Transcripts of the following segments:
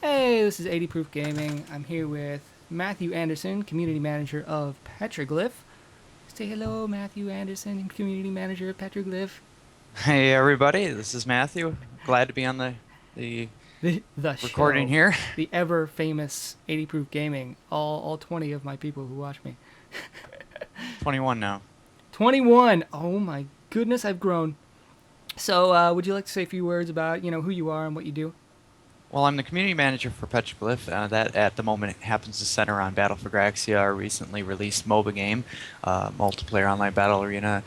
Hey, this is 80 Proof Gaming. I'm here with Matthew Anderson, Community Manager of Petroglyph. Say hello, Matthew Anderson, Community Manager of Petroglyph. Hey everybody, this is Matthew. Glad to be on the The recording show, here. the ever famous 80 Proof Gaming. All 20 of my people who watch me. 21 now. 21. Oh my goodness, I've grown. So, would you like to say a few words about who you are and what you do? Well, I'm the community manager for Petroglyph. That at the moment happens to center on Battle for Graxia, our recently released MOBA game, multiplayer online battle arena,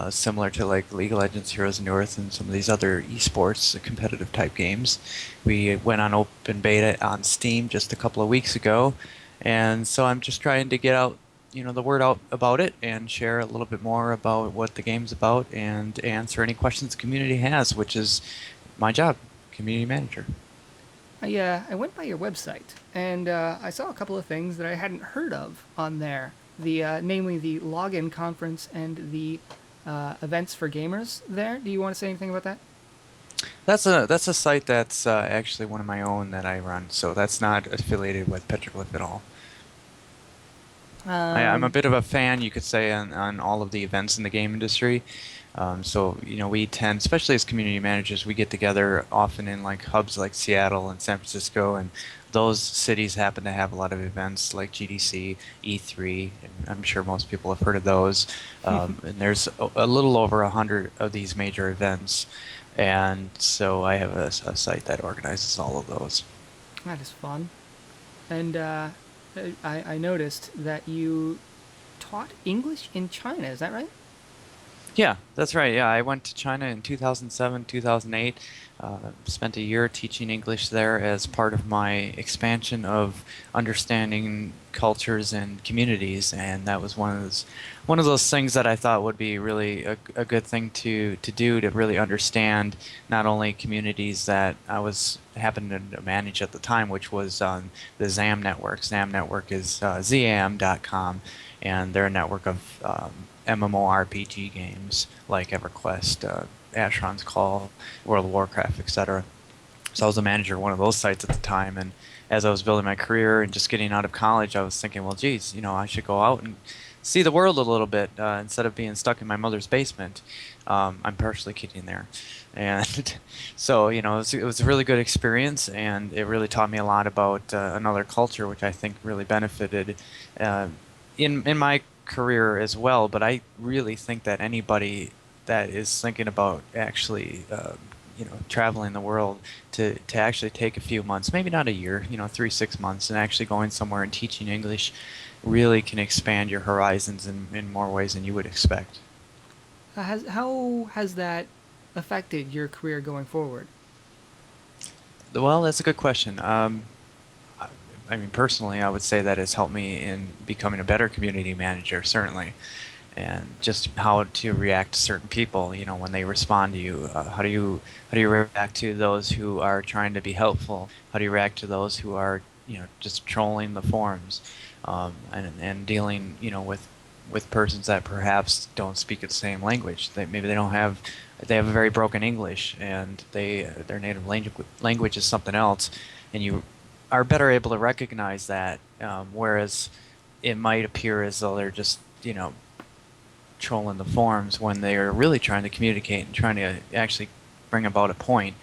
similar to like League of Legends, Heroes of North, and some of these other eSports competitive type games. We went on open beta on Steam just a couple of weeks ago, and so I'm just trying to get out, the word out about it and share a little bit more about what the game's about and answer any questions the community has, which is my job, community manager. I went by your website and I saw a couple of things that I hadn't heard of on there. Namely the login conference and the events for gamers. There, do you want to say anything about that? That's a site that's actually one of my own that I run, so that's not affiliated with Petroglyph at all. I'm a Um, bit of a fan, you could say, on all of the events in the game industry. So, we tend, especially as community managers, we get together often in like hubs like Seattle and San Francisco, and those cities happen to have a lot of events like GDC, E3, and I'm sure most people have heard of those. And there's a little over 100 of these major events, and so I have a site that organizes all of those. that is fun. And I noticed that you taught English in China. Is that right? Yeah, that's right. Yeah, I went to China in 2007, 2008. Spent a year teaching English there as part of my expansion of understanding cultures and communities, and that was one of those things that I thought would be really a good thing to do to really understand not only communities that I was happened to manage at the time, which was the ZAM network. ZAM network is ZAM.com, and they're a network of MMORPG games like EverQuest, Asheron's Call, World of Warcraft, etc. So I was a manager of one of those sites at the time, and as I was building my career and just getting out of college, I was thinking, well, geez, I should go out and see the world a little bit instead of being stuck in my mother's basement. I'm partially kidding there, and so it was a really good experience, and it really taught me a lot about another culture, which I think really benefited uh, in my career as well. But I really think that anybody that is thinking about actually traveling the world to actually take a few months, maybe not a year, 3 6 months, and actually going somewhere and teaching English really can expand your horizons in more ways than you would expect. How has that affected your career going forward? Well, that's a good question. I I mean, personally, I would say that it's helped me in becoming a better community manager, certainly, and just how to react to certain people. When they respond to you, how do you react to those who are trying to be helpful? How do you react to those who are just trolling the forums, and dealing with persons that perhaps don't speak the same language. Maybe they have a very broken English, and their native language is something else, and you are better able to recognize that. Whereas it might appear as though they're just trolling the forums when they are really trying to communicate and trying to actually bring about a point.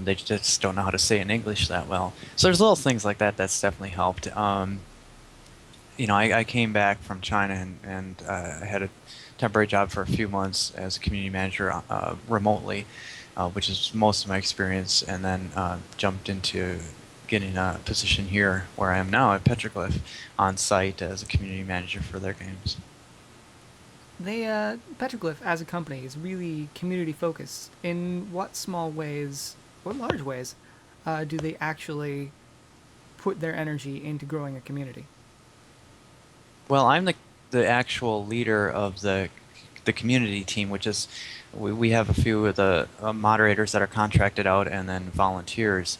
They just don't know how to say it in English that well. So there's little things like that that's definitely helped. I came back from China, and I had a temporary job for a few months as a community manager remotely, which is most of my experience, and then jumped into getting a position here where I am now at Petroglyph on site as a community manager for their games. Petroglyph as a company is really community focused. In what small ways, or large ways, do they actually put their energy into growing a community? Well, I'm the actual leader of the community team, which is we have a few of the moderators that are contracted out and then volunteers.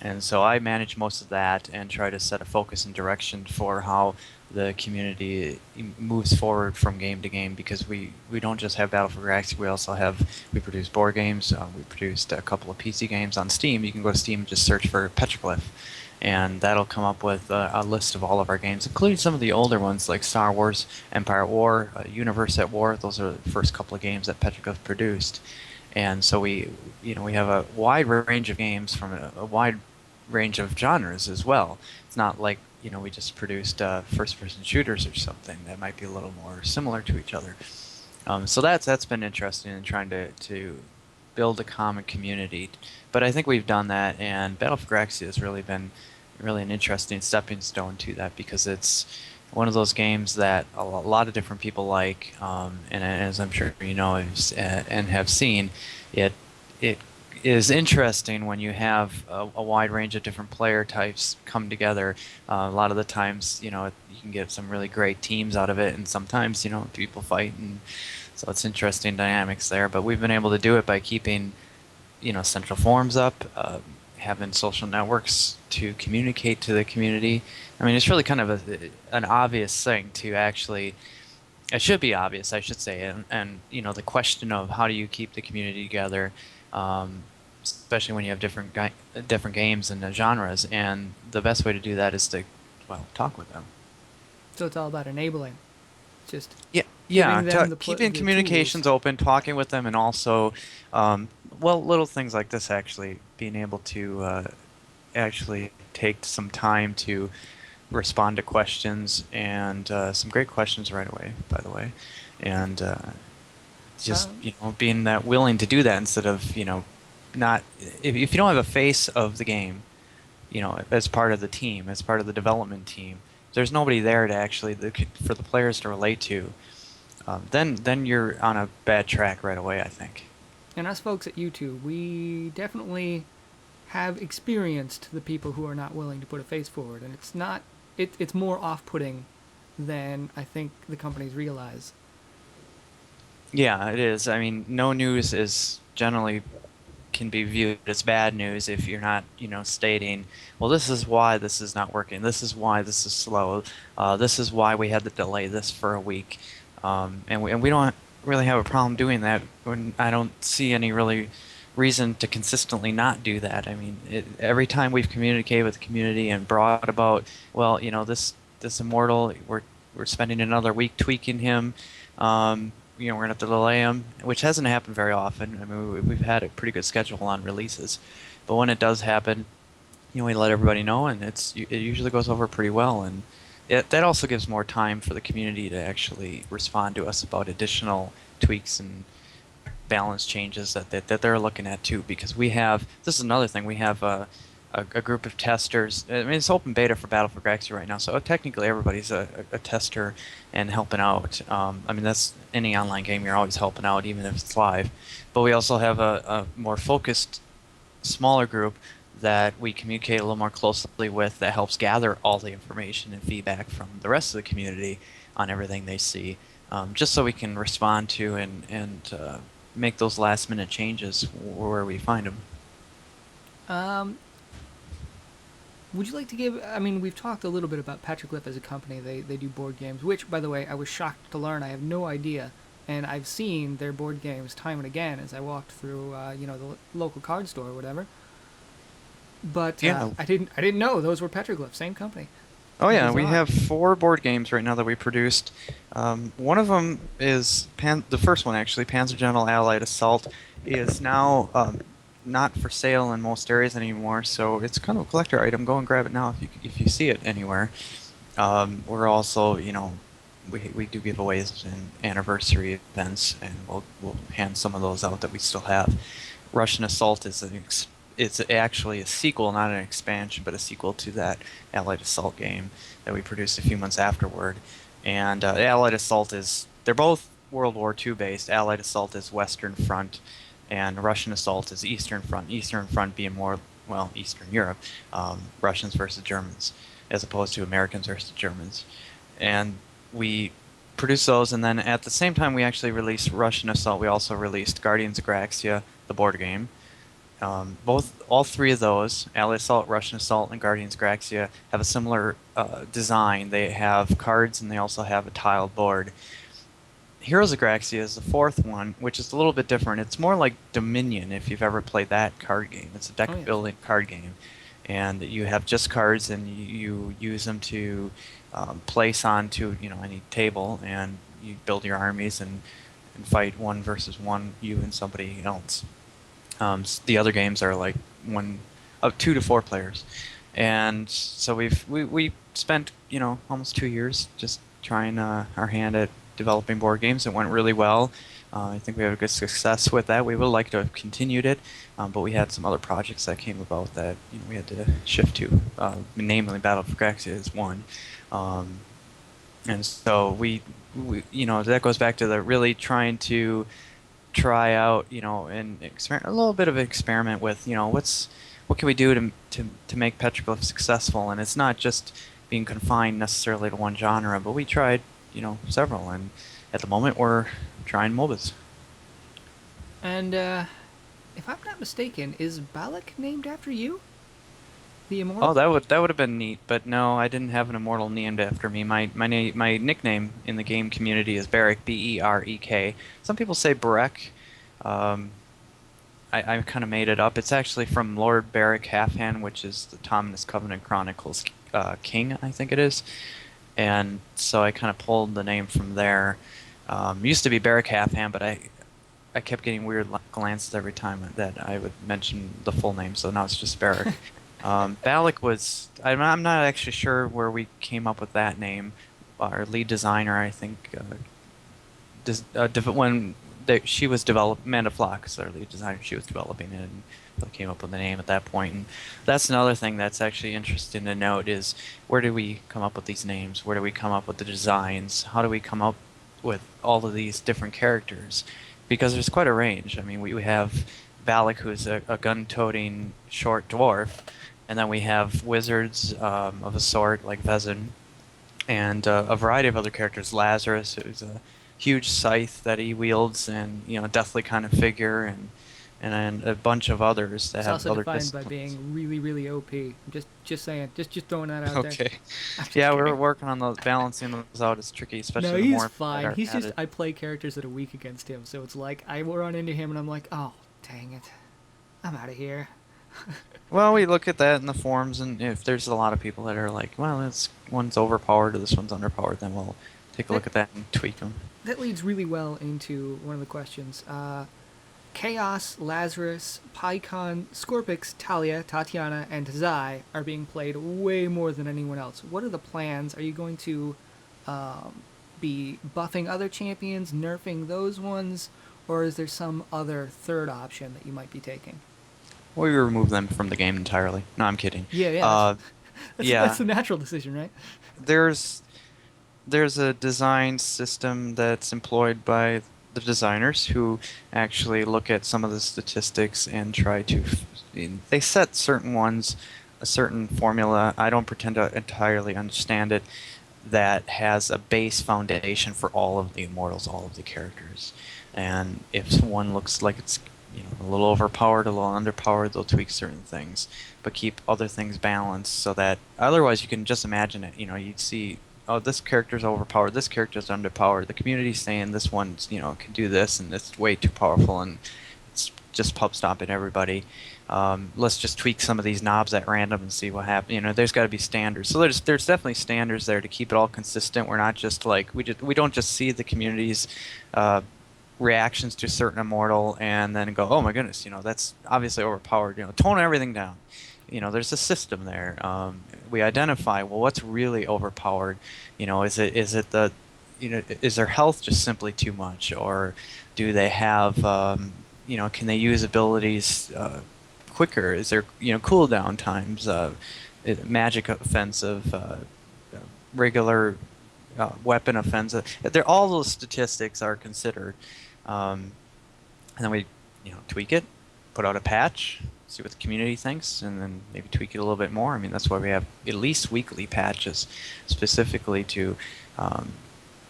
And so I manage most of that and try to set a focus and direction for how the community moves forward from game to game, because we don't just have Battle for Galaxy, we produce board games, we produced a couple of PC games on Steam. You can go to Steam and just search for Petroglyph, and that'll come up with a list of all of our games, including some of the older ones like Star Wars, Empire at War, Universe at War. Those are the first couple of games that Petroglyph produced. And so we have a wide range of games from a wide range of genres as well. It's not like we just produced first-person shooters or something that might be a little more similar to each other. So that's been interesting in trying to build a common community. But I think we've done that, and Battle for Galaxy has really been really an interesting stepping stone to that, because it's one of those games that a lot of different people like, and as I'm sure you know and have seen, it is interesting when you have a wide range of different player types come together. A lot of the times, you can get some really great teams out of it, and sometimes, people fight, and so it's interesting dynamics there. But we've been able to do it by keeping, central forums up, having social networks to communicate to the community. I mean, it's really kind of an obvious thing to actually. It should be obvious, I should say, and the question of how do you keep the community together, especially when you have different games and genres, and the best way to do that is to, talk with them. So it's all about enabling, just Yeah, giving yeah, them keeping the communications tools. open, talking with them, and also, little things like this, actually being able to actually take some time to respond to questions, and some great questions right away, by the way, and just Um, being that willing to do that instead of not, if you don't have a face of the game, as part of the team, as part of the development team, there's nobody there to actually for the players to relate to. Then you're on a bad track right away, I think. and us folks at YouTube, we definitely have experienced the people who are not willing to put a face forward, and it's not. It's more off-putting than I think the companies realize. Yeah, it is. I mean, no news is generally can be viewed as bad news if you're not, stating, well, this is why this is not working. This is why this is slow. This is why we had to delay this for a week. And we don't really have a problem doing that. I don't see any really reason to consistently not do that. I mean, every time we've communicated with the community and brought about, well, this immortal, we're spending another week tweaking him. We're gonna have to delay them, which hasn't happened very often. I mean, we've had a pretty good schedule on releases, but when it does happen, we let everybody know, and it usually goes over pretty well, and that also gives more time for the community to actually respond to us about additional tweaks and balance changes that they're looking at too. Because this is another thing, we have a group of testers. I mean, it's open beta for Battle for Galaxy right now, so technically everybody's a tester and helping out. I mean, that's any online game, you're always helping out, even if it's live. But we also have a more focused, smaller group that we communicate a little more closely with, that helps gather all the information and feedback from the rest of the community on everything they see, just so we can respond to and make those last-minute changes where we find them. Um, would you like to give? I mean, we've talked a little bit about Petroglyph as a company. They do board games, which, by the way, I was shocked to learn. I have no idea, and I've seen their board games time and again as I walked through, the local card store or whatever. But Yeah. I didn't know those were Petroglyph, same company. Oh yeah, we Bizarre. have 4 board games right now that we produced. One of them is the first one actually, Panzer General Allied Assault, is now not for sale in most areas anymore. So it's kind of a collector item. Go and grab it now if you see it anywhere. We're also, we do giveaways and anniversary events, and we'll hand some of those out that we still have. Russian Assault is it's actually a sequel, not an expansion, but a sequel to that Allied Assault game that we produced a few months afterward. And Allied Assault they're both World War II based. Allied Assault is Western Front, and Russian Assault is Eastern Front. Eastern Front being more, Eastern Europe, Russians versus Germans, as opposed to Americans versus Germans. And we produced those, and then at the same time we actually released Russian Assault, we also released Guardians of Galaxia, the board game. All three of those, Ally Assault, Russian Assault, and Guardians Graxia, have a similar design. They have cards and they also have a tiled board. Heroes of Graxia is the fourth one, which is a little bit different. It's more like Dominion, if you've ever played that card game. It's a Oh deck yes. building card game, and you have just cards, and you use them to place onto any table, and you build your armies and fight one versus one, you and somebody else. The other games are like one of 2 to 4 players, and so we spent almost 2 years just trying our hand at developing board games. It went really well. I think we had a good success with that. We would like to have continued it, but we had some other projects that came about that we had to shift to. Namely, Battle for Graxia is one, and so we that goes back to the really trying to try out, and a little bit of an experiment with, what can we do to make Petroglyph successful? And it's not just being confined necessarily to one genre, but we tried, several, and at the moment we're trying MOBAs. And if I'm not mistaken, is Balak named after you, the Oh, immortal? that would have been neat, but no, I didn't have an immortal named after me. My nickname in the game community is Berek, Berek. Some people say Berek. Um, I kind of made it up. It's actually from Lord Beric Halfhand, which is the Tominous Covenant Chronicles king, I think it is. And so I kind of pulled the name from there. Used to be Beric Halfhand, but I kept getting weird glances every time that I would mention the full name, so now it's just Beric. Balak was... I'm not actually sure where we came up with that name. Our lead designer, I think, when she was developing, Amanda Flock is our lead designer, she was developing it, and I came up with the name at that point. And that's another thing that's actually interesting to note is, where do we come up with these names? Where do we come up with the designs? How do we come up with all of these different characters? Because there's quite a range. I mean, we have Balak, who's a gun-toting short dwarf, and then we have wizards of a sort like Vezin, and a variety of other characters. Lazarus, who's a huge scythe that he wields, and deathly kind of figure, and a bunch of others that It's have also other defined by disciplines. being really, really OP. Just saying, just throwing that out there. Okay. I'm just Yeah, we're kidding. working on those, balancing those out. It's tricky, No, especially the he's more that fine. are He's just added. I play characters that are weak against him, so it's like I will run into him and I'm like, oh, dang it, I'm out of here. Well, we look at that in the forums, and if there's a lot of people that are like, well, this one's overpowered or this one's underpowered, then we'll take a That look at that and tweak them. that leads really well into one of the questions. Chaos, Lazarus, Pycon, Scorpix, Talia, Tatiana, and Zai are being played way more than anyone else. What are the plans? Are you going to be buffing other champions, nerfing those ones, or is there some other third option that you might be taking? We remove them from the game entirely. No, I'm kidding. Yeah, yeah, Uh, that's yeah, the natural decision, right? there's there's a design system that's employed by the designers who actually look at some of the statistics and try to. They set certain ones, a certain formula. I don't pretend to entirely understand it. That has a base foundation for all of the immortals, all of the characters. And if one looks like it's a little overpowered, a little underpowered, they'll tweak certain things, but keep other things balanced so that otherwise you can just imagine it. You'd see, oh, this character's overpowered, this character's underpowered. The community's saying this one's can do this and it's way too powerful, and it's just pub stomping everybody. Let's just tweak some of these knobs at random and see what happens. There's got to be standards. So there's definitely standards there to keep it all consistent. We're not just like we don't just see the community's reactions to a certain immortal and then go, oh my goodness, that's obviously overpowered. Tone everything down. There's a system there. We identify, well, what's really overpowered. Is it the is their health just simply too much, or do they have can they use abilities quicker? Is there cooldown times, magic offensive, regular weapon offensive? All those statistics are considered, and then we tweak it, put out a patch, see what the community thinks, and then maybe tweak it a little bit more. I mean, that's why we have at least weekly patches specifically to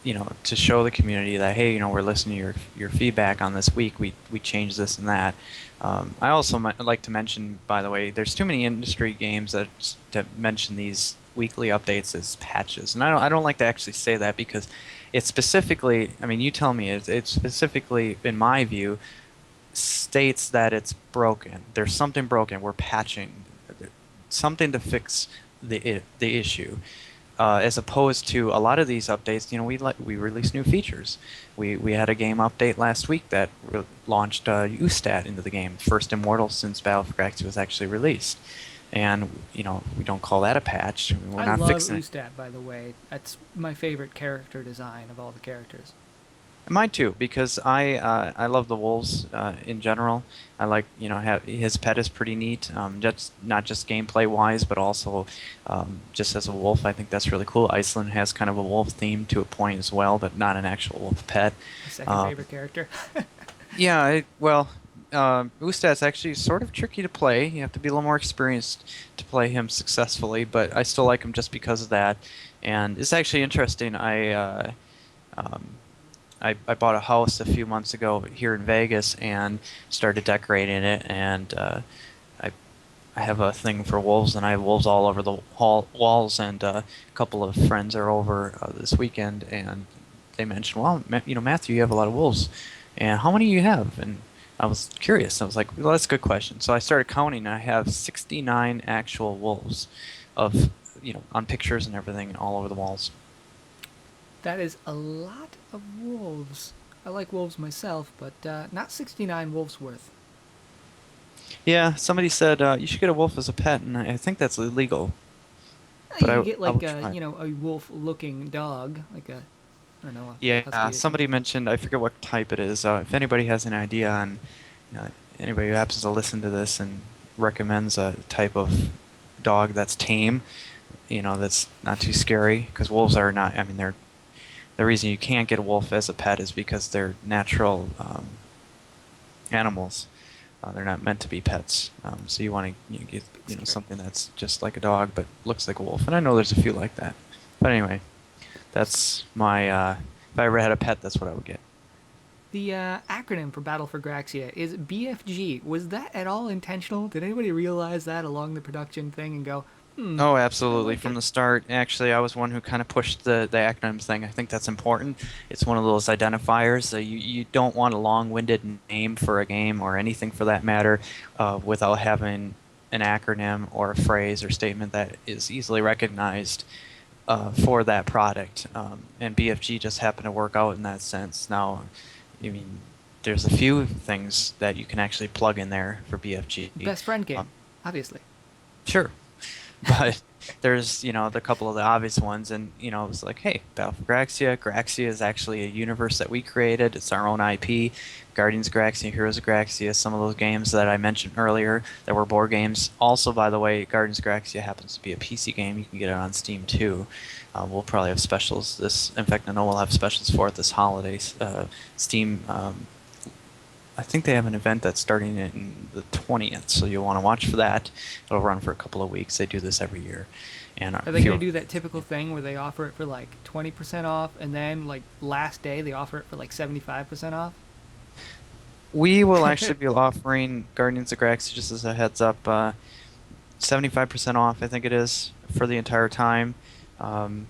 to show the community that, hey, we're listening to your feedback on this week. We changed this and that. I also like to mention, by the way, there's too many industry games that mention these weekly updates as patches, and I don't like to actually say that because it's specifically. I mean, you tell me. It's specifically, in my view, states that it's broken. There's something broken. We're patching something to fix the issue. As opposed to a lot of these updates, we release new features. We had a game update last week that launched UStat into the game, first immortal since Battle for Galaxy was actually released. And we don't call that a patch. We're I not love fixing it. Ustat, by the way. That's my favorite character design of all the characters. Mine too, because I love the wolves in general. I like his pet is pretty neat. Just not just gameplay wise, but also just as a wolf. I think that's really cool. Iceland has kind of a wolf theme to a point as well, but not an actual wolf pet. My second favorite character. Yeah, Ustat's actually sort of tricky to play. You have to be a little more experienced to play him successfully, but I still like him just because of that. And it's actually interesting. Um, I bought a house a few months ago here in Vegas and started decorating it, and I I have a thing for wolves, and I have wolves all over the walls. And a couple of friends are over this weekend, and they mentioned, well, Matthew, you have a lot of wolves, and how many do you have? And I was curious. I was like, well, that's a good question. So I started counting, and I have 69 actual wolves, of on pictures and everything, all over the walls. That is a lot of wolves. I like wolves myself, but not 69 wolves worth. Yeah, somebody said you should get a wolf as a pet, and I think that's illegal. But You I can get I will like try. a wolf-looking dog, like a I don't know, a Yeah, husky or something. somebody mentioned, I forget what type it is. If anybody has an idea on, anybody who happens to listen to this and recommends a type of dog that's tame, that's not too scary, because wolves are not. I mean, the reason you can't get a wolf as a pet is because they're natural animals. They're not meant to be pets. So you want to get Scary. something that's just like a dog but looks like a wolf. And I know there's a few like that. But anyway, that's my. If I ever had a pet, that's what I would get. The acronym for Battle for Graxia is BFG. Was that at all intentional? Did anybody realize that along the production thing and go, Oh, I absolutely. like From it? the start, actually, I was one who kind of pushed the acronyms thing. I think that's important. It's one of those identifiers. You don't want a long-winded name for a game or anything for that matter without having an acronym or a phrase or statement that is easily recognized for that product. And BFG just happened to work out in that sense. Now, I mean, there's a few things that you can actually plug in there for BFG. Best friend Um, game, obviously. sure. But there's the couple of the obvious ones, and it was like, hey, Battle for Graxia. Graxia is actually a universe that we created. It's our own IP. Guardians of Graxia, Heroes of Graxia, some of those games that I mentioned earlier that were board games. Also, by the way, Guardians of Graxia happens to be a PC game. You can get it on Steam too. We'll probably have specials this. In fact, I know we'll have specials for it this holiday. Steam. I think they have an event that's starting in the 20th, so you'll want to watch for that. It'll run for a couple of weeks. They do this every year. And Are they if going you to do that typical thing where they offer it for like 20% off and then like last day they offer it for like 75% off? we will actually be offering Guardians of Galaxy, just as a heads up, 75% off, I think it is, for the entire time. Um,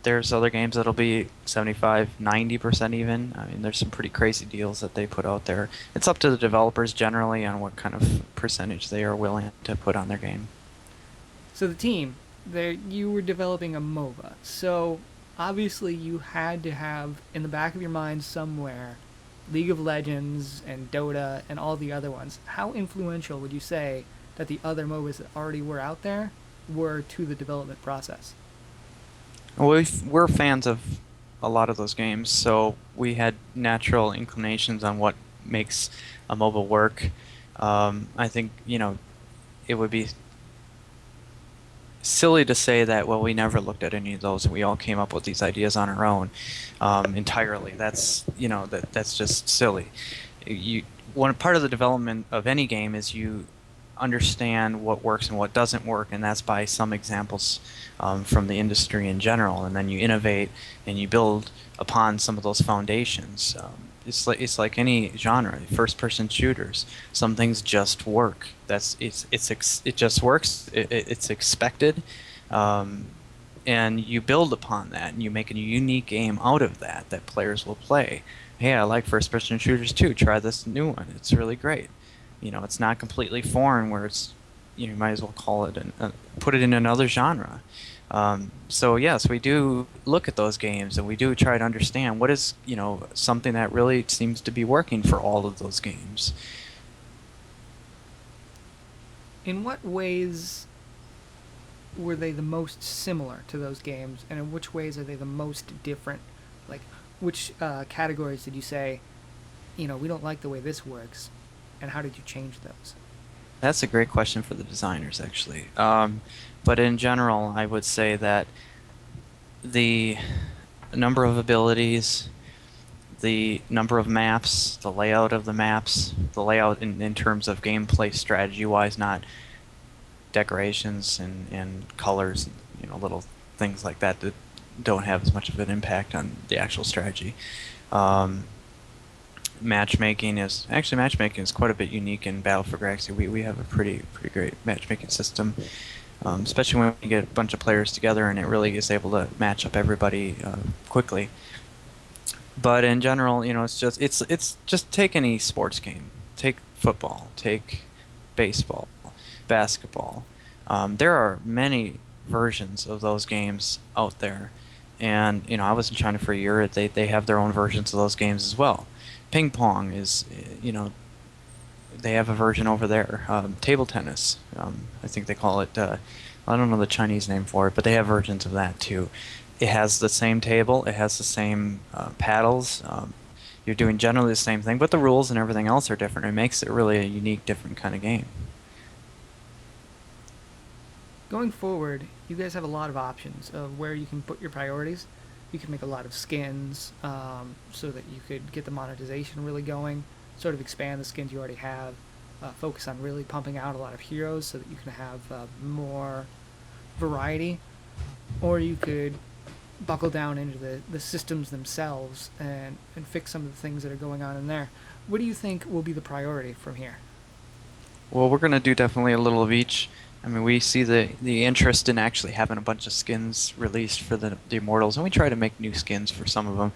there's other games that'll be 75, 90% even. I mean, there's some pretty crazy deals that they put out there. It's up to the developers generally on what kind of percentage they are willing to put on their game. So the team, there you were developing a MOBA. So obviously you had to have in the back of your mind somewhere League of Legends and Dota and all the other ones. How influential would you say that the other MOBAs that already were out there were to the development process? Well, we're fans of a lot of those games, so we had natural inclinations on what makes a MOBA work. I think, it would be silly to say that, well, we never looked at any of those and we all came up with these ideas on our own entirely. That's just silly. One part of the development of any game is you understand what works and what doesn't work, and that's by some examples from the industry in general. And then you innovate and you build upon some of those foundations. It's like any genre, first-person shooters. Some things just work. It just works. It's expected, um, and you build upon that, and you make a unique game out of that players will play. Hey, I like first-person shooters too. Try this new one. It's really great. It's not completely foreign where you might as well call it put it in another genre. So yes, we do look at those games and we do try to understand what is, something that really seems to be working for all of those games. In what ways were they the most similar to those games, and in which ways are they the most different? Like, which categories did you say, we don't like the way this works, and how did you change those? That's a great question for the designers, actually. But in general, I would say that the number of abilities, the number of maps, the layout of the maps, the layout in terms of gameplay strategy-wise, not decorations and colors, little things like that that don't have as much of an impact on the actual strategy. Um, matchmaking is quite a bit unique in Battle for Galaxy. We have a pretty great matchmaking system, especially when you get a bunch of players together and it really is able to match up everybody quickly. But in general, it's just take any sports game, take football, take baseball, basketball. There are many versions of those games out there, and I was in China for a year. They have their own versions of those games as well. Ping pong is, they have a version over there. Table tennis, I think they call it. I don't know the Chinese name for it, but they have versions of that too. It has the same table, it has the same paddles. You're doing generally the same thing, but the rules and everything else are different. It makes it really a unique, different kind of game. Going forward, you guys have a lot of options of where you can put your priorities. You can make a lot of skins so that you could get the monetization really going, sort of expand the skins you already have, focus on really pumping out a lot of heroes so that you can have more variety. Or you could buckle down into the systems themselves and fix some of the things that are going on in there. What do you think will be the priority from here? Well, we're going to do definitely a little of each. I mean, we see the interest in actually having a bunch of skins released for the Immortals, and we try to make new skins for some of them.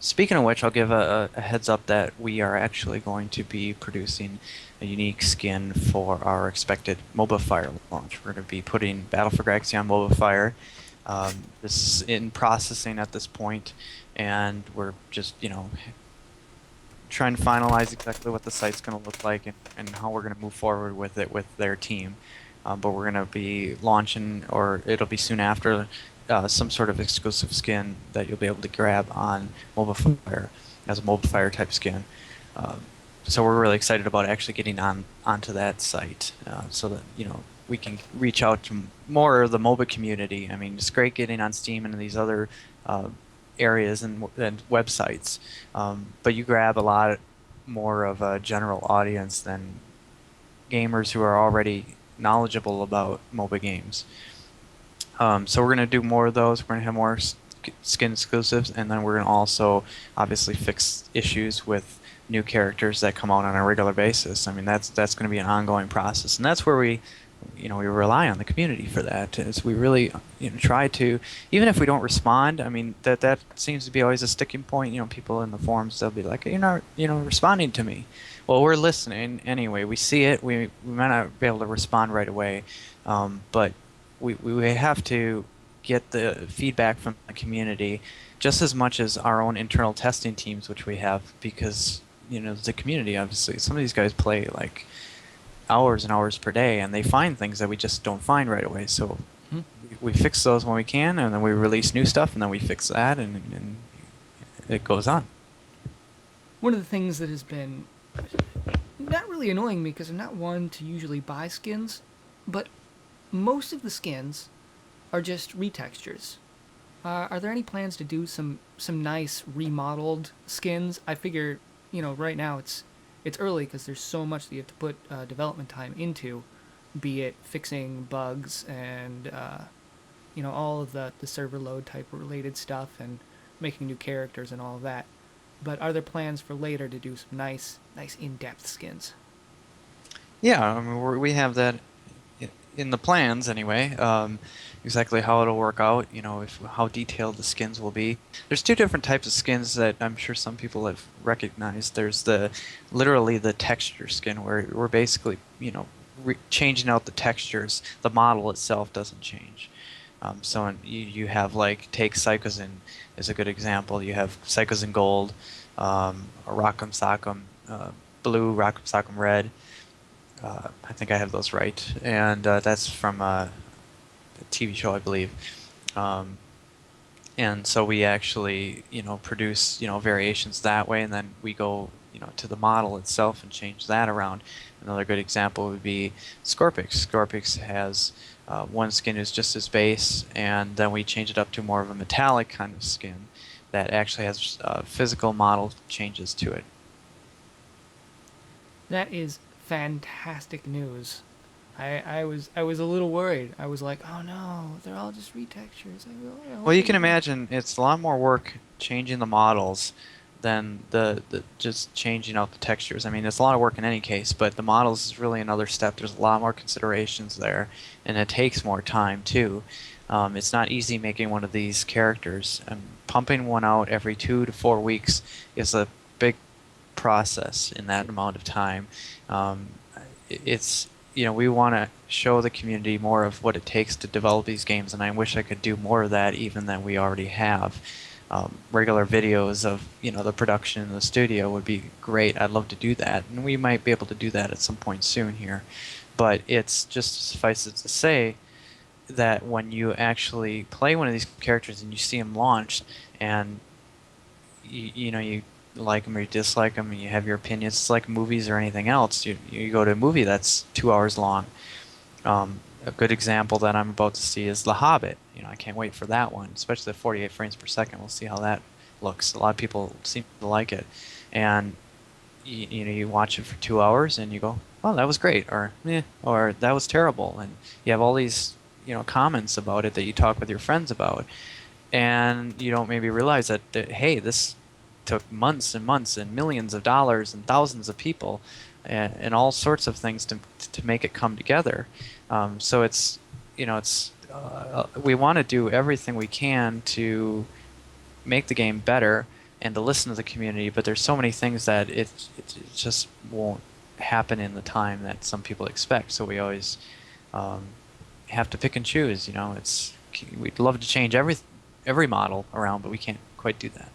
Speaking of which, I'll give a heads up that we are actually going to be producing a unique skin for our expected MOBA Fire launch. We're going to be putting Battle for Galaxy on MOBA Fire. This is in processing at this point, and we're just, trying to finalize exactly what the site's going to look like and how we're going to move forward with it with their team. But we're going to be launching, or it'll be soon after, some sort of exclusive skin that you'll be able to grab on MOBA Fire as a MOBA Fire type skin. So we're really excited about actually getting onto that site so that we can reach out to more of the MOBA community. I mean, it's great getting on Steam and these other areas and websites, but you grab a lot more of a general audience than gamers who are already knowledgeable about MOBA games. So we're going to do more of those. We're going to have more skin exclusives, and then we're going to also obviously fix issues with new characters that come out on a regular basis. I mean, that's going to be an ongoing process, and that's where we rely on the community for that. Is we really try to, even if we don't respond. I mean, that seems to be always a sticking point. People in the forums, they'll be like, you're not responding to me. Well, we're listening anyway. We see it. We might not be able to respond right away, but we have to get the feedback from the community just as much as our own internal testing teams, which we have, because the community, obviously, some of these guys play like hours and hours per day, and they find things that we just don't find right away. So we fix those when we can, and then we release new stuff, and then we fix that, and it goes on. One of the things that has been not really annoying me, because I'm not one to usually buy skins, but most of the skins are just retextures. Are there any plans to do some nice remodeled skins? I figure, right now it's early because there's so much that you have to put development time into. be it fixing bugs and all of the server load type related stuff and making new characters and all of that. But are there plans for later to do some nice in-depth skins? Yeah, I mean, we have that in the plans anyway. Exactly how it'll work out, if how detailed the skins will be. There's two different types of skins that I'm sure some people have recognized. There's literally the texture skin, where we're basically, changing out the textures. The model itself doesn't change. So you have take Psychozin is a good example. You have Psychozin Gold, Rock'em Sock'em Blue, Rock'em Sock'em Red. I think I have those right, and that's from a TV show, I believe. Um, and so we actually, produce, variations that way, and then we go, to the model itself and change that around. Another good example would be Scorpix. Scorpix has one skin is just as base, and then we change it up to more of a metallic kind of skin that actually has physical model changes to it. That is fantastic news. I was a little worried. I was like, oh no, they're all just retextures. I Well, hope you they can do. imagine it's a lot more work changing the models than the just changing out the textures. I mean, it's a lot of work in any case, but the models is really another step. There's a lot more considerations there, and it takes more time too. It's not easy making one of these characters. Pumping one out every 2 to 4 weeks is a big process in that amount of time. Um, it's we want to show the community more of what it takes to develop these games, and I wish I could do more of that even than we already have. Regular videos of the production in the studio would be great. I'd love to do that, and we might be able to do that at some point soon here. But it's just suffice it to say that when you actually play one of these characters and you see them launched, and you like them or you dislike them, and you have your opinions. It's like movies or anything else. You go to a movie that's 2 hours long. A good example that I'm about to see is The Hobbit. I can't wait for that one, especially at 48 frames per second. We'll see how that looks. A lot of people seem to like it, and you watch it for 2 hours and you go, "Oh, that was great," or "Eh," or "That was terrible," and you have all these comments about it that you talk with your friends about, and you don't maybe realize that hey, this took months and months and millions of dollars and thousands of people and all sorts of things to make it come together. So it's we want to do everything we can to make the game better and to listen to the community, but there's so many things that it just won't happen in the time that some people expect. So we always have to pick and choose. We'd love to change every model around, but we can't quite do that.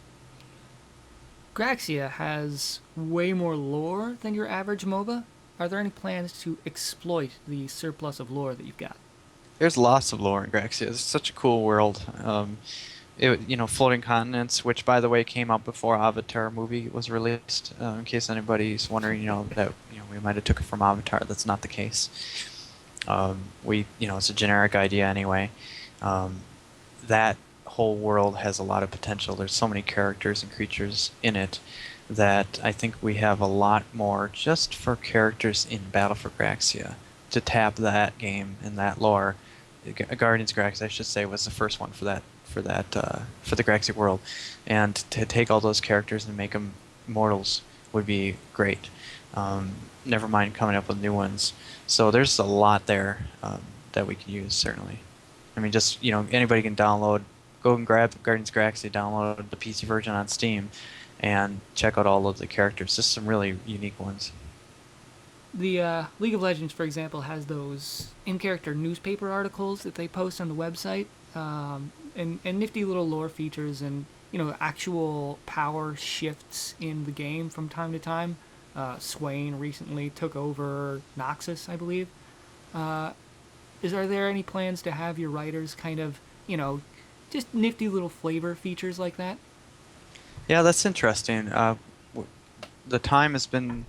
Graxia has way more lore than your average MOBA. Are there any plans to exploit the surplus of lore that you've got? There's lots of lore in Graxia. It's such a cool world. Floating continents, which by the way came out before Avatar movie was released. In case anybody's wondering, that we might have took it from Avatar. That's not the case. It's a generic idea anyway. That whole world has a lot of potential. There's so many characters and creatures in it that I think we have a lot more just for characters in Battle for Graxia to tap that game and that lore. Guardians of Graxia, I should say, was the first one for the Graxia world, and to take all those characters and make them immortals would be great. Never mind coming up with new ones. So there's a lot there that we can use, certainly. I mean, just anybody can go and grab Guardians of Graxia, download the PC version on Steam, and check out all of the characters. Just some really unique ones. The League of Legends, for example, has those in-character newspaper articles that they post on the website, and nifty little lore features and actual power shifts in the game from time to time. Swain recently took over Noxus, I believe. Are there any plans to have your writers kind of just nifty little flavor features like that? Yeah, that's interesting. The time has been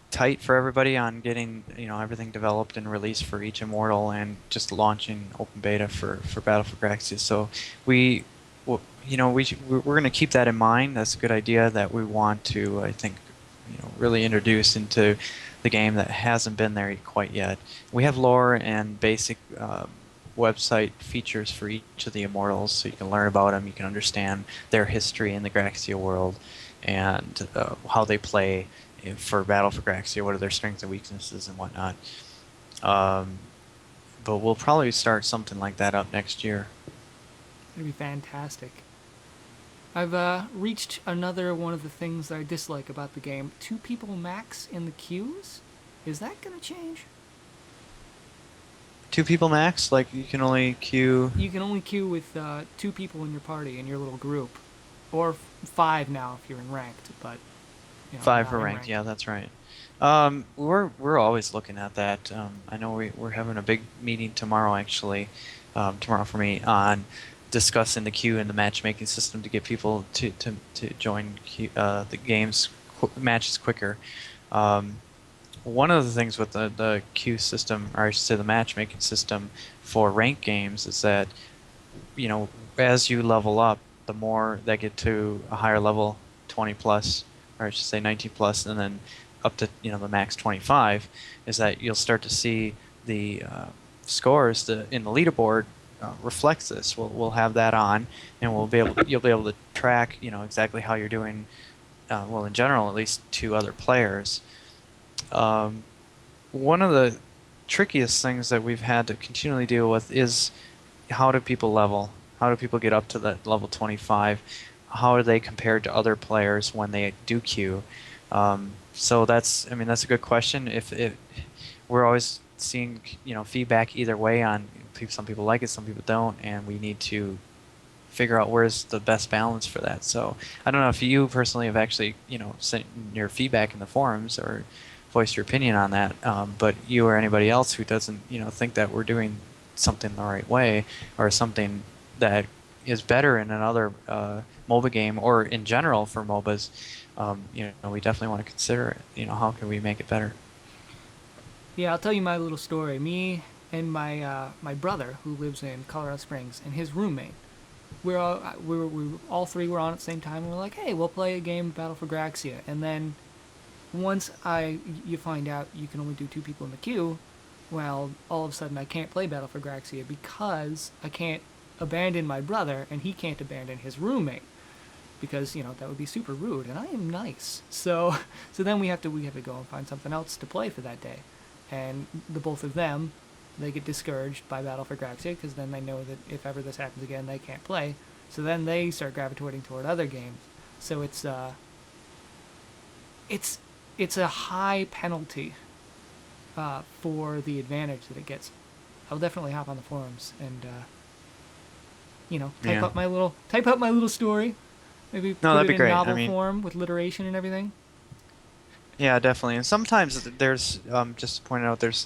tight for everybody on getting everything developed and released for each immortal, and just launching open beta for Battle for Graxia. So we're going to keep that in mind. That's a good idea that we want to, I think, really introduce into the the game that hasn't been there quite yet. We have lore and basic website features for each of the immortals, so you can learn about them, you can understand their history in the Graxia world, and how they play for Battle for Graxia, what are their strengths and weaknesses and whatnot. But we'll probably start something like that up next year. It'd be fantastic. I've reached another one of the things that I dislike about the game. 2 people max in the queues? Is that going to change? 2 people max? Like, you can only queue... You can only queue with 2 people in your party, in your little group. Or 5 now if you're in ranked, but... 5 for ranked, yeah, that's right. We're always looking at that. I know we're having a big meeting tomorrow, actually, tomorrow for me, on discussing the queue and the matchmaking system to get people to join the games matches quicker. One of the things with the queue system, or I should say the matchmaking system for ranked games, is that as you level up, the more that get to a higher level, 20 plus, or I should say 19 plus, and then up to the max 25, is that you'll start to see the scores in the leaderboard reflects this. We'll have that on, and you'll be able to track exactly how you're doing. Well, in general, at least to other players. One of the trickiest things that we've had to continually deal with is how do people level? How do people get up to that level 25? How are they compared to other players when they do queue? So that's a good question. If we're always seeing feedback either way on some people like it, some people don't, and we need to figure out where's the best balance for that. So I don't know if you personally have actually sent your feedback in the forums or voiced your opinion on that, but you or anybody else who doesn't think that we're doing something the right way, or something that is better in another MOBA game, or in general for MOBAs, we definitely want to consider it. How can we make it better? Yeah, I'll tell you my little story. Me and my brother, who lives in Colorado Springs, and his roommate, we all 3 were on at the same time, and we're like, hey, we'll play a game of Battle for Graxia. And then once you find out you can only do 2 people in the queue, well, all of a sudden I can't play Battle for Graxia because I can't abandon my brother, and he can't abandon his roommate, because that would be super rude, and I am nice. So then we have to go and find something else to play for that day, and the both of them, they get discouraged by Battle for Graxia, because then they know that if ever this happens again, they can't play. So then they start gravitating toward other games. So it's a high penalty for the advantage that it gets. I'll definitely hop on the forums and type up my little story. Maybe put it in novel form with alliteration and everything. Yeah, definitely. And sometimes there's just to point out, there's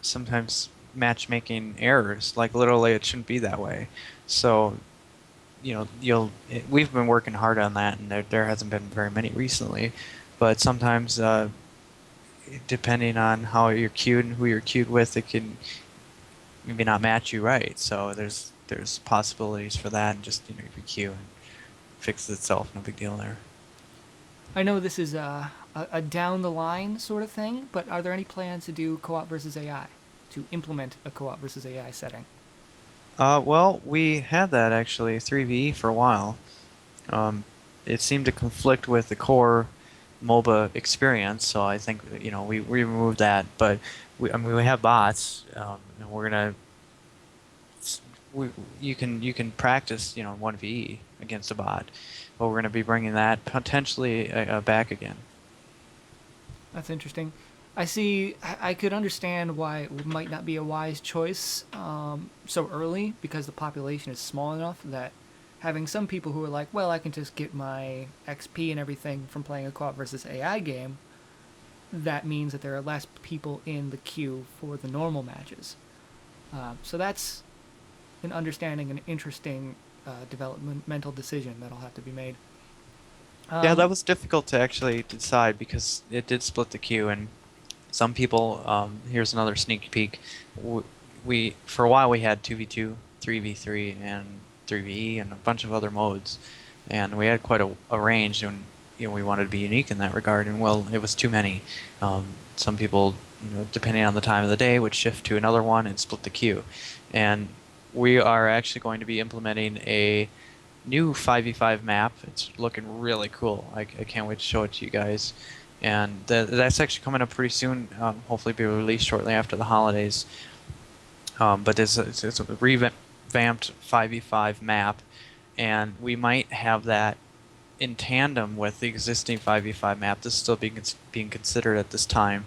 sometimes matchmaking errors. Like, literally, it shouldn't be that way. So we've been working hard on that, and there hasn't been very many recently. But sometimes, depending on how you're queued and who you're queued with, it can maybe not match you right. So there's possibilities for that, and just you queue and fixes itself. No big deal there. I know this is a down the line sort of thing, but are there any plans to do co-op versus AI, to implement a co-op versus AI setting? Well, we had that actually 3v for a while. It seemed to conflict with the core MOBA experience, so I think we removed that. But we have bots, and we're gonna. You can practice 1v against a bot, but we're gonna be bringing that potentially back again. That's interesting. I could understand why it might not be a wise choice so early, because the population is small enough that having some people who are like, well, I can just get my XP and everything from playing a co-op versus AI game, that means that there are less people in the queue for the normal matches. So that's an understanding, an interesting developmental decision that'll have to be made. Yeah, that was difficult to actually decide, because it did split the queue, and some people, here's another sneak peek, we for a while we had 2v2, 3v3, and 3ve, and a bunch of other modes, and we had quite a range, and we wanted to be unique in that regard, and well, it was too many. Some people, depending on the time of the day, would shift to another one and split the queue. And we are actually going to be implementing a new 5v5 map. It's looking really cool. I can't wait to show it to you guys. And that's actually coming up pretty soon. Hopefully, be released shortly after the holidays. But it's a revamped 5v5 map, and we might have that in tandem with the existing 5v5 map. This is still being considered at this time,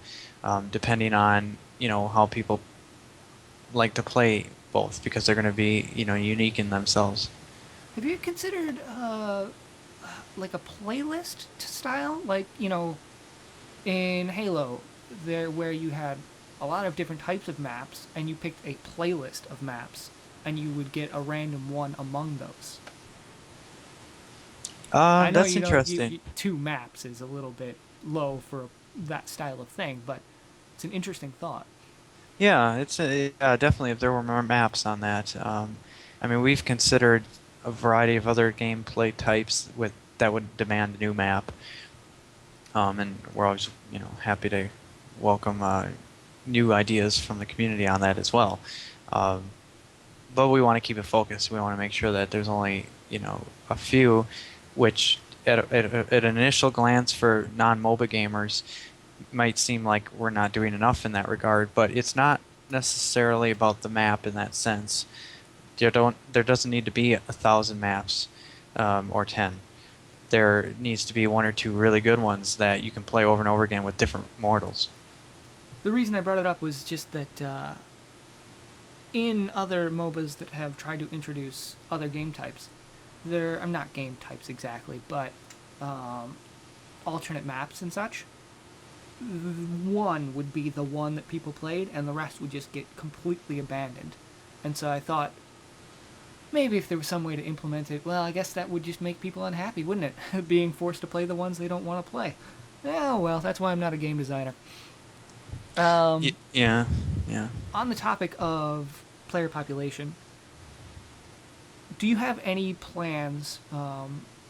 depending on how people like to play both, because they're going to be unique in themselves. Have you considered like a playlist style, like in Halo, there where you had a lot of different types of maps, and you picked a playlist of maps, and you would get a random one among those. I know That's interesting. two maps is a little bit low for that style of thing, but it's an interesting thought. Yeah, definitely if there were more maps on that. I mean, we've considered a variety of other gameplay types that would demand a new map, and we're always happy to welcome new ideas from the community on that as well. Um, but we want to keep it focused. We want to make sure that there's only a few, which at an initial glance for non-MOBA gamers might seem like we're not doing enough in that regard, but it's not necessarily about the map in that sense. There doesn't need to be 1,000 maps, or 10. There needs to be one or two really good ones that you can play over and over again with different mortals. The reason I brought it up was just that in other MOBAs that have tried to introduce other game types, I'm not game types exactly, but um, alternate maps and such. One would be the one that people played, and the rest would just get completely abandoned. And so I thought, maybe if there was some way to implement it, well, I guess that would just make people unhappy, wouldn't it? Being forced to play the ones they don't want to play. Oh, well, that's why I'm not a game designer. Yeah, yeah. On the topic of player population, do you have any plans,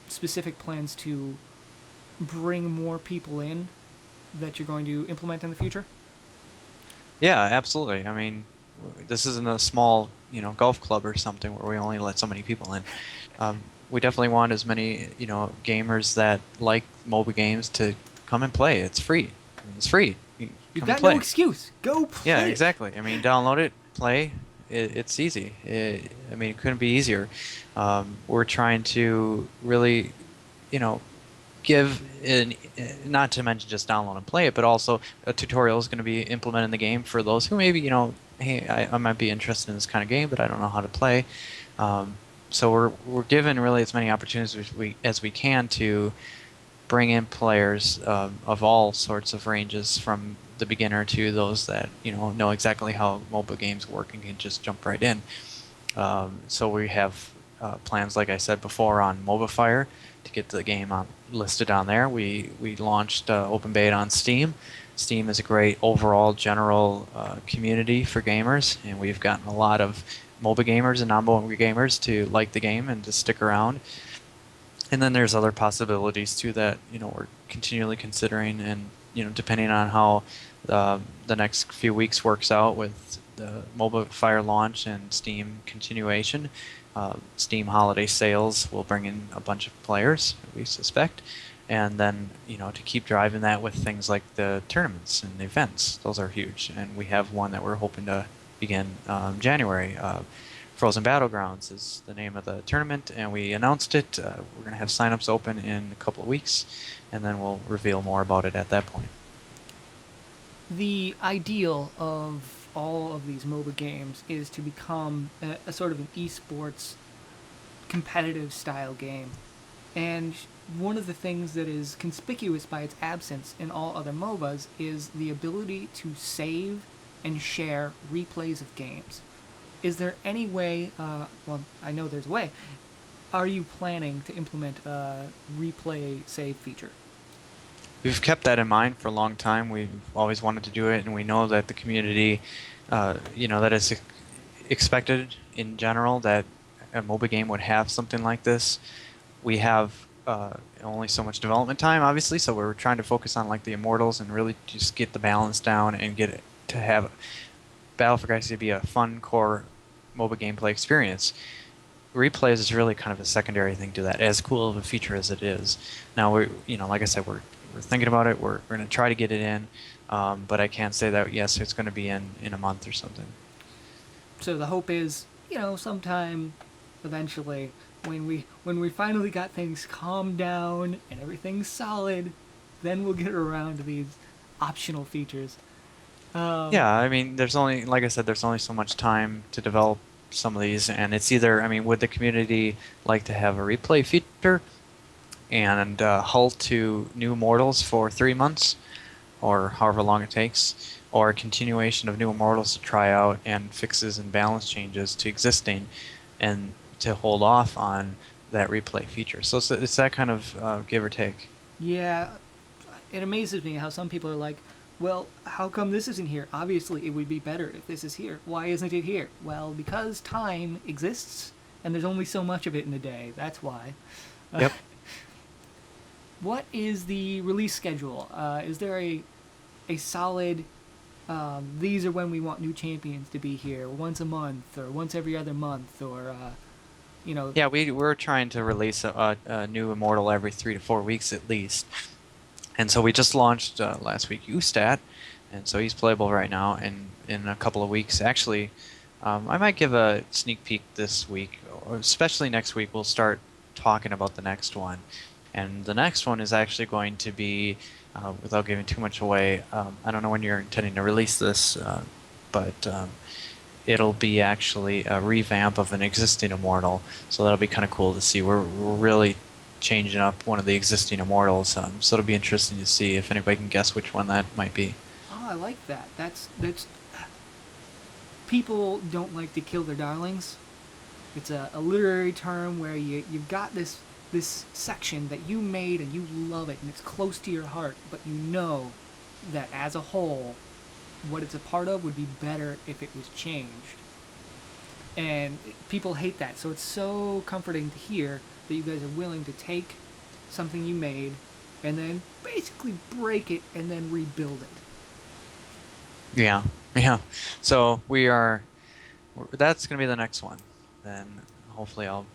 specific plans to bring more people in that you're going to implement in the future? Yeah, absolutely. I mean, this isn't a small, golf club or something where we only let so many people in. We definitely want as many, gamers that like MOBA games to come and play. It's free. I mean, it's free. You've Come and got no play. excuse. Go play. Yeah, exactly. I mean, download it, play. It's easy. I mean, it couldn't be easier. We're trying to really, you know, give not to mention just download and play it, but also a tutorial is going to be implemented in the game for those who maybe, hey, I might be interested in this kind of game, but I don't know how to play. So we're given really as many opportunities as we can to bring in players of all sorts of ranges, from the beginner to those that know exactly how mobile games work and can just jump right in. So we have plans, like I said before, on MOBA Fire to get the game listed on there. We launched open beta on Steam. Steam is a great overall general community for gamers, and we've gotten a lot of MOBA gamers and non-MOBA gamers to like the game and to stick around. And then there's other possibilities too that we're continually considering, and depending on how the next few weeks works out with the MOBA Fire launch and Steam continuation. Steam holiday sales will bring in a bunch of players, we suspect, and then to keep driving that with things like the tournaments and the events. Those are huge, and we have one that we're hoping to begin January. Frozen Battlegrounds is the name of the tournament, and we announced it. We're going to have signups open in a couple of weeks, and then we'll reveal more about it at that point. The ideal of all of these MOBA games is to become a sort of an eSports competitive style game. And one of the things that is conspicuous by its absence in all other MOBAs is the ability to save and share replays of games. Is there any way, well, I know there's a way, are you planning to implement a replay save feature? We've kept that in mind for a long time. We've always wanted to do it, and we know that the community, that is expected in general that a MOBA game would have something like this. We have only so much development time, obviously. So we're trying to focus on like the Immortals and really just get the balance down and get it to have Battle for Galaxy be a fun core MOBA gameplay experience. Replays is really kind of a secondary thing to that, as cool of a feature as it is. Now we're, like I said, we're thinking about it. We're going to try to get it in, but I can't say that yes, it's going to be in a month or something. So the hope is, sometime eventually, when we finally got things calmed down and everything's solid, then we'll get around to these optional features. Yeah, I mean, there's only, like I said, there's only so much time to develop some of these, and it's either, I mean, would the community like to have a replay feature and halt to new Immortals for 3 months, or however long it takes, or a continuation of new Immortals to try out and fixes and balance changes to existing, and to hold off on that replay feature. So it's that kind of give or take. Yeah, it amazes me how some people are like, well, how come this isn't here? Obviously, it would be better if this is here. Why isn't it here? Well, because time exists, and there's only so much of it in a day. That's why. Yep. What is the release schedule? Is there a solid, these are when we want new champions to be here, once a month, or once every other month, or, Yeah, we're trying to release a new Immortal every 3 to 4 weeks at least. And so we just launched last week Ustat, and so he's playable right now. And in a couple of weeks, actually, I might give a sneak peek this week, or especially next week. We'll start talking about the next one, and the next one is actually going to be, without giving too much away. I don't know when you're intending to release this, but it'll be actually a revamp of an existing Immortal. So that'll be kind of cool to see. We're really changing up one of the existing Immortals, so it'll be interesting to see if anybody can guess which one that might be. Oh, I like that. That's people don't like to kill their darlings. It's a literary term where you've got this section that you made and you love it and it's close to your heart, but you know that as a whole, what it's a part of would be better if it was changed. And people hate that, so it's so comforting to hear that you guys are willing to take something you made and then basically break it and then rebuild it. Yeah. So that's going to be the next one. Then hopefully I'll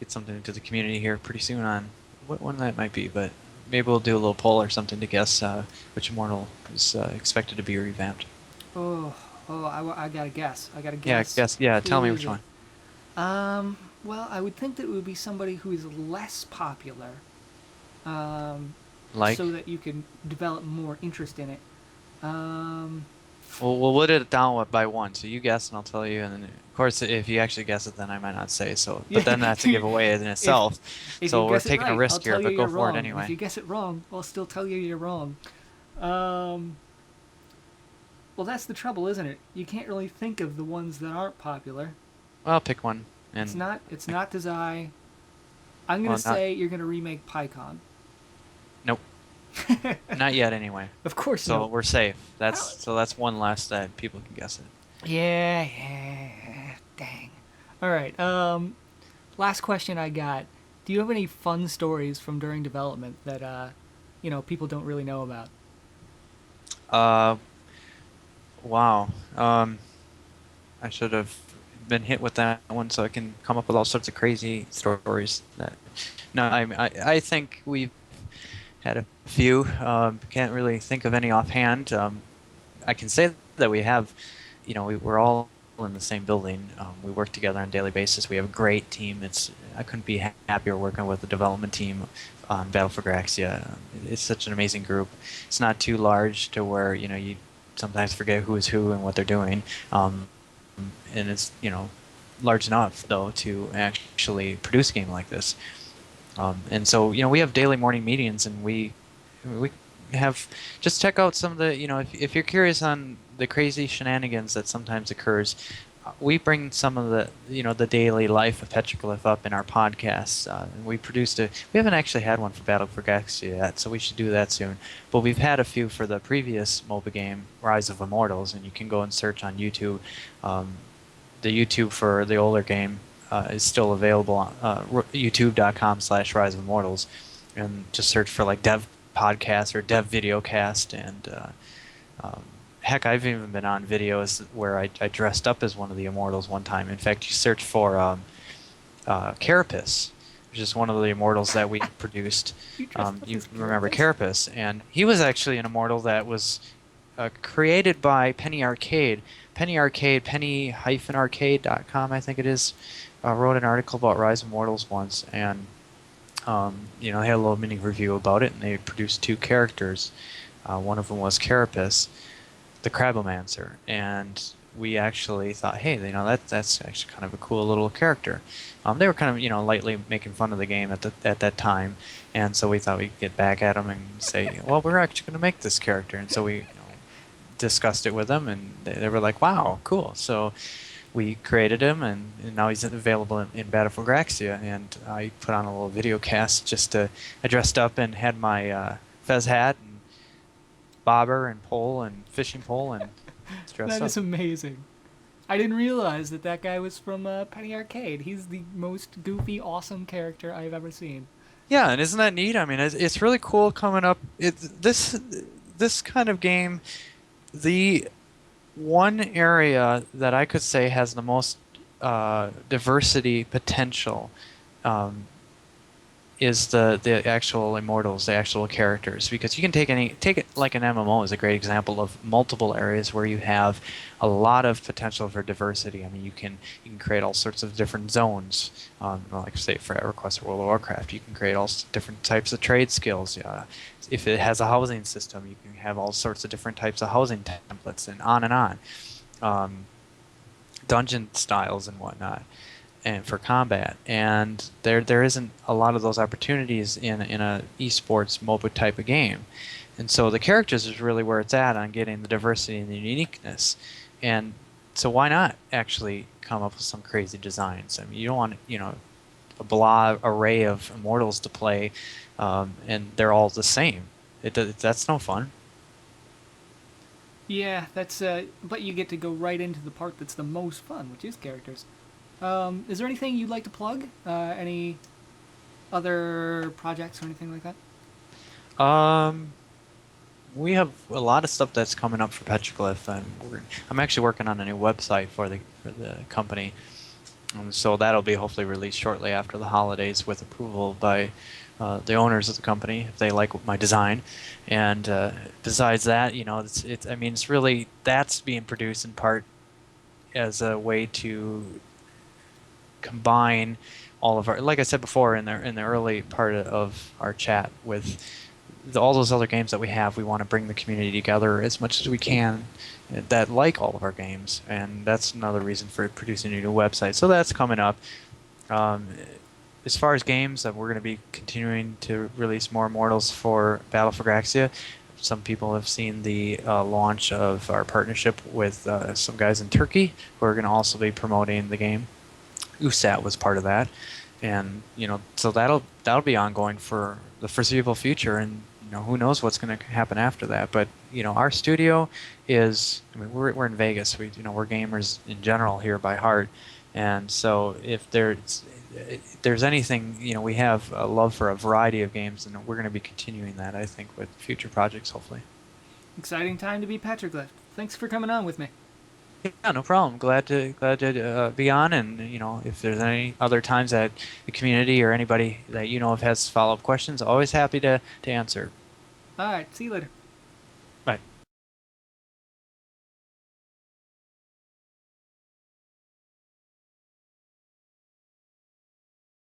get something into the community here pretty soon on what one that might be, but maybe we'll do a little poll or something to guess which Immortal is expected to be revamped. I gotta guess. Yeah, guess. Yeah, tell me which one. Well, I would think that it would be somebody who is less popular, Like? so that you can develop more interest in it. We'll put it down by one. So you guess, and I'll tell you. And then, of course, if you actually guess it, then I might not say so. But then that's a giveaway in itself. If so you we're guess it taking right, a risk I'll here, tell but you go you're for wrong. it anyway. If you guess it wrong, I'll still tell you you're wrong. Well, that's the trouble, isn't it? You can't really think of the ones that aren't popular. Well, pick one. And It's not Dazai. I'm gonna say you're gonna remake PyCon. Nope. Not yet, anyway. Of course So not. we're safe. That's one less that people can guess it. Yeah, dang. All right. Last question I got. Do you have any fun stories from during development that people don't really know about? Wow. I should have been hit with that one so I can come up with all sorts of crazy stories. No, I think we've had a few. Can't really think of any offhand. I can say that we have, we're all in the same building. We work together on a daily basis. We have a great team. I couldn't be happier working with the development team on Battle for Galaxia. It's such an amazing group. It's not too large to where you sometimes forget who is who and what they're doing. And it's large enough though to actually produce a game like this. And so we have daily morning meetings, and we have just check out some of the if you're curious on the crazy shenanigans that sometimes occurs. We bring some of the the daily life of Petroglyph up in our podcasts. And we haven't actually had one for Battle for Galaxy yet, so we should do that soon. But we've had a few for the previous MOBA game, Rise of Immortals, and you can go and search on YouTube. The YouTube for the older game is still available on youtube.com/Rise of Immortals, and just search for like Dev Podcast or Dev Videocast, and um, heck, I've even been on videos where I dressed up as one of the Immortals one time. In fact, you search for Carapace, which is one of the Immortals that we produced. You dressed up You as remember Carapace? Carapace, and he was actually an Immortal that was created by Penny Arcade. Penny Arcade, penny-arcade.com, I think it is, wrote an article about Rise of Immortals once, and they had a little mini review about it, and they produced two characters. One of them was Carapace, the Crabomancer, and we actually thought, hey, that's actually kind of a cool little character. They were kind of lightly making fun of the game at that time, and so we thought we'd get back at them and say, well, we're actually going to make this character, and so we discussed it with them, and they were like, wow, cool. So we created him, and now he's available in Battle for Graxia, and I put on a little video cast I dressed up and had my fez hat and bobber and pole and fishing pole and dressed That up. is amazing. I didn't realize that guy was from Penny Arcade. He's the most goofy, awesome character I've ever seen. Yeah, and isn't that neat? I mean, it's really cool coming up. This kind of game, the one area that I could say has the most diversity potential is the actual Immortals, the actual characters, because you can take it like an MMO is a great example of multiple areas where you have a lot of potential for diversity. I mean, you can create all sorts of different zones, like say for EverQuest or World of Warcraft, you can create all different types of trade skills. If it has a housing system, you can have all sorts of different types of housing templates, and on. Dungeon styles and whatnot, and for combat, and there isn't a lot of those opportunities in a eSports MOBA type of game, and so the characters is really where it's at on getting the diversity and the uniqueness, and so why not actually come up with some crazy designs? I mean, you don't want a blah array of Immortals to play, and they're all the same. That's no fun. Yeah, that's but you get to go right into the part that's the most fun, which is characters. Is there anything you'd like to plug? Any other projects or anything like that? We have a lot of stuff that's coming up for Petroglyph, and I'm actually working on a new website for the company, so that'll be hopefully released shortly after the holidays with approval by the owners of the company if they like my design. And besides that, it's really that's being produced in part as a way to combine all of our, like I said before in the early part of our chat, with all those other games that we have. We want to bring the community together as much as we can that like all of our games, and that's another reason for producing a new website. So that's coming up. As far as games, we're going to be continuing to release more Immortals for Battle for Graxia. Some people have seen the launch of our partnership with some guys in Turkey who are going to also be promoting the game. USAT was part of that, and so that'll be ongoing for the foreseeable future, and who knows what's going to happen after that. But our studio is, I mean, we're in Vegas. We're gamers in general here by heart, and so if there's anything, we have a love for a variety of games, and we're going to be continuing that, I think, with future projects, hopefully. Exciting time to be Petroglyph. Thanks for coming on with me. Yeah, no problem. Glad to be on, and if there's any other times that the community or anybody that if has follow-up questions, always happy to answer. All right, see you later.